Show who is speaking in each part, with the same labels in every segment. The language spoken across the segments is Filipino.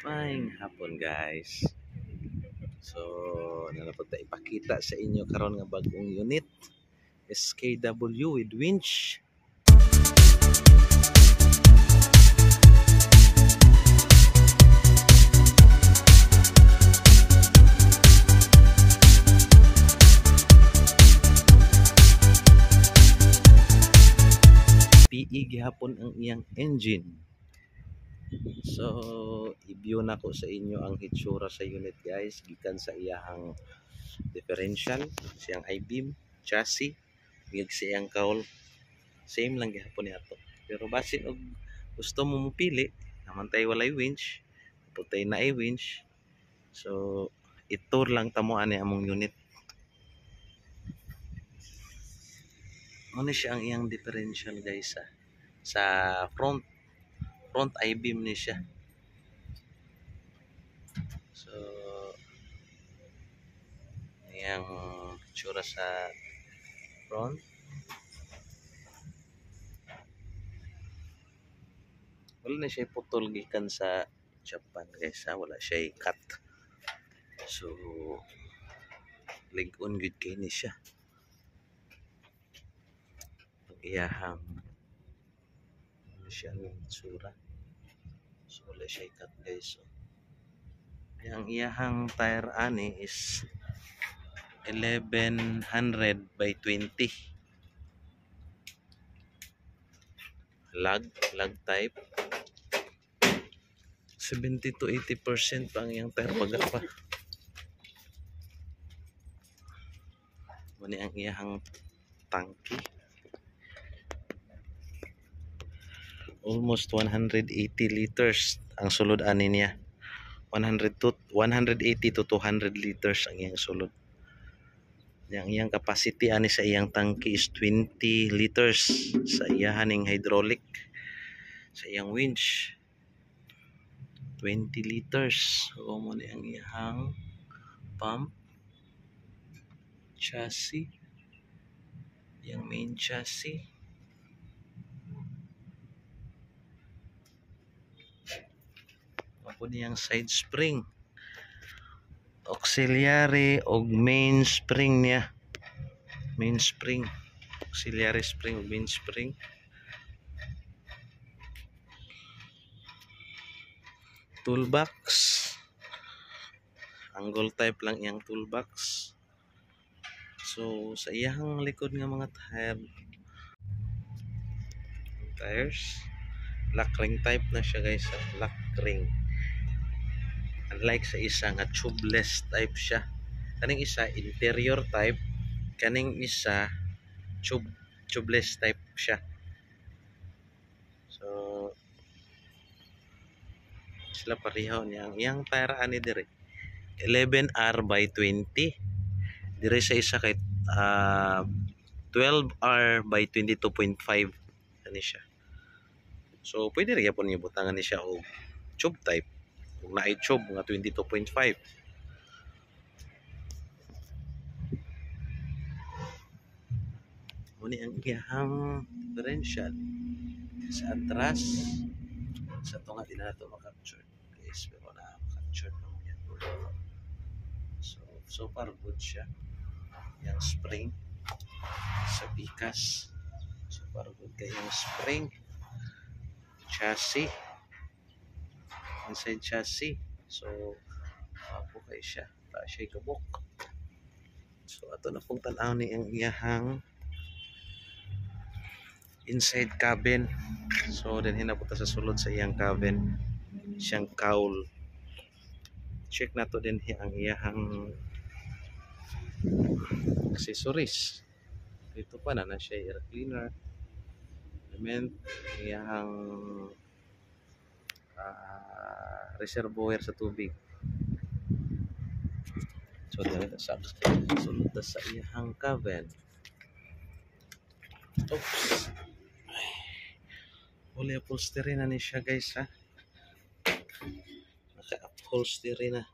Speaker 1: Maayong hapon guys. So, nalapag ta ipakita sa inyo karon nga bagong unit SKW with winch. PE gihapon ang iyang engine. So, i-view na ko sa inyo ang hitsura sa unit guys, gikan sa iyahang differential, siyang I-beam, chassis, bigag siyang cowl, same lang gihapon niya to. Pero basin og gusto mo mupili, namantay walay winch, putay na ay winch. So, i-tour lang tamo ani among unit. Ano siya ang iyang differential guys sa front I-beam ni siya. So, yang tsura sa front. Wala na siya putol gikan sa Japan guys wala siya cut. So, lig-on good kay ni siya. Iyahang siya ang tsura. So, wala siya cut guys. So, yang iyahang tire ani is 1100 by 20 lug type. 70 to 80% pa ang iyang tire pagapa. Muna ang iyahang tangki. Almost 180 liters ang sulod ani niya. 180 to 200 liters ang iyang sulod. Yang iyang capacity ani sa iyang tangki is 20 liters sa iyahaning hydraulic. Sa iyang winch 20 liters. So mo ni ang iyang pump, chassis, yung main chassis. Ako niyang side spring, auxiliary og main spring niya. Main spring, auxiliary spring og main spring. Toolbox, angle type lang iyang toolbox. So sa iyang likod nga mga tires, lock ring type na siya guys, lock ring. Unlike sa isa nga tubeless type siya. Kaning isa interior type, kaning isa tubeless type siya. So sila pareho niya. Ang iyang tire ani dire 11R by 20. Dire sa isa kay 12R by 22.5 ani siya. So pwede rin po niyo butangan ni siya og tube type. Kung naay tube nga 22.5. Muni ang iyang differential sa atras. Sa ito nga di na ito makapture guys, pero na-capture naman yan. So far good siya. Yung spring sa pikas, so far good kayo yung spring. Chassis, inside chassis, so po kayo siya, ta siya kabok. So ato na pong tanaw ni ang iyahang inside cabin. So din hinapunta sa sulod sa iyang cabin, siyang cowl. Check na to din ang iyahang accessories. Dito pa na siya air cleaner, element, iyahang reservoir sa tubig. So dito sa sulod sa iyahang cabin. Oops. Fully upholstery na ni siya guys Naka-upholstery na.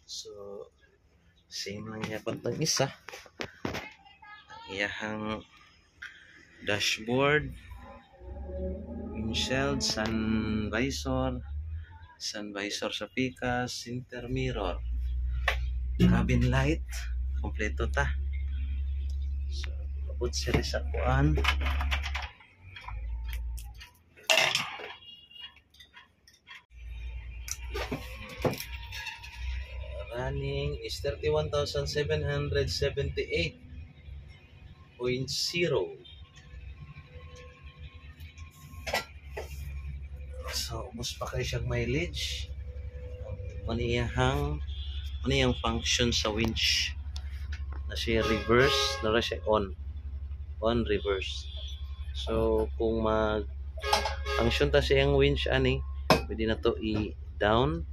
Speaker 1: So same lang yapon tang isa. Ang iyahang dashboard, windshield, sun visor sa pikas, center mirror, cabin light, kompleto ta. So, abot sila sa kuan. Running is 31,778.0. So, mas pa kayo siyang mileage. Maniyang function sa winch. Na siya reverse, na siya on reverse. So, kung function ta siyang winch ani, pwede na to i-down.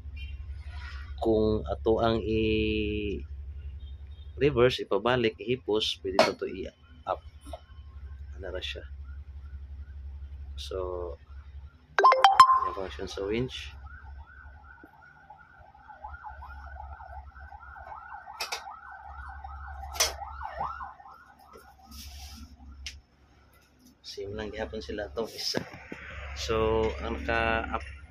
Speaker 1: Kung ato ang i-reverse, ipabalik, ihipos, pwede na to i-up. Ano na siya. So, yung function sa winch. Same lang gihapon sila itong isa. So, ang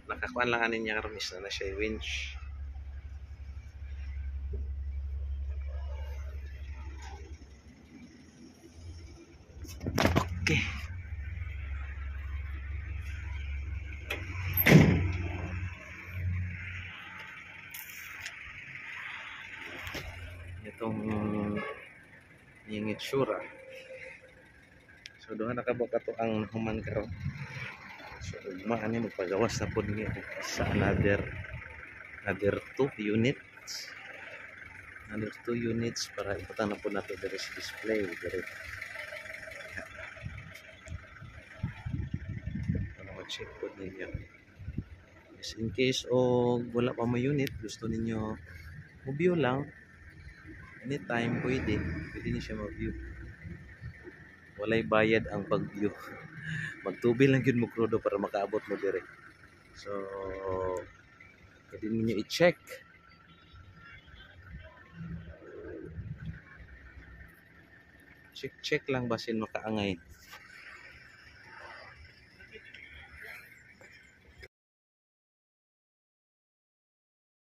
Speaker 1: nakakuan lang anin niya karon is na siya winch. Okay. Itong yung itsura. So, doon nakabok ato ang human karon. So, maani magpagawas na po niya sa another 2 units. Another 2 units para iputang na po natin sa display. Para ma-check po ninyo. Just in case o wala pa mo unit, gusto ninyo mo-view lang, anytime pwede niyo siya ma-view. Walay bayad ang pag-view. Magtubil lang yun mo krudo para makaabot mo dire. So, pwede ninyo i-check. Check lang basin makaangay.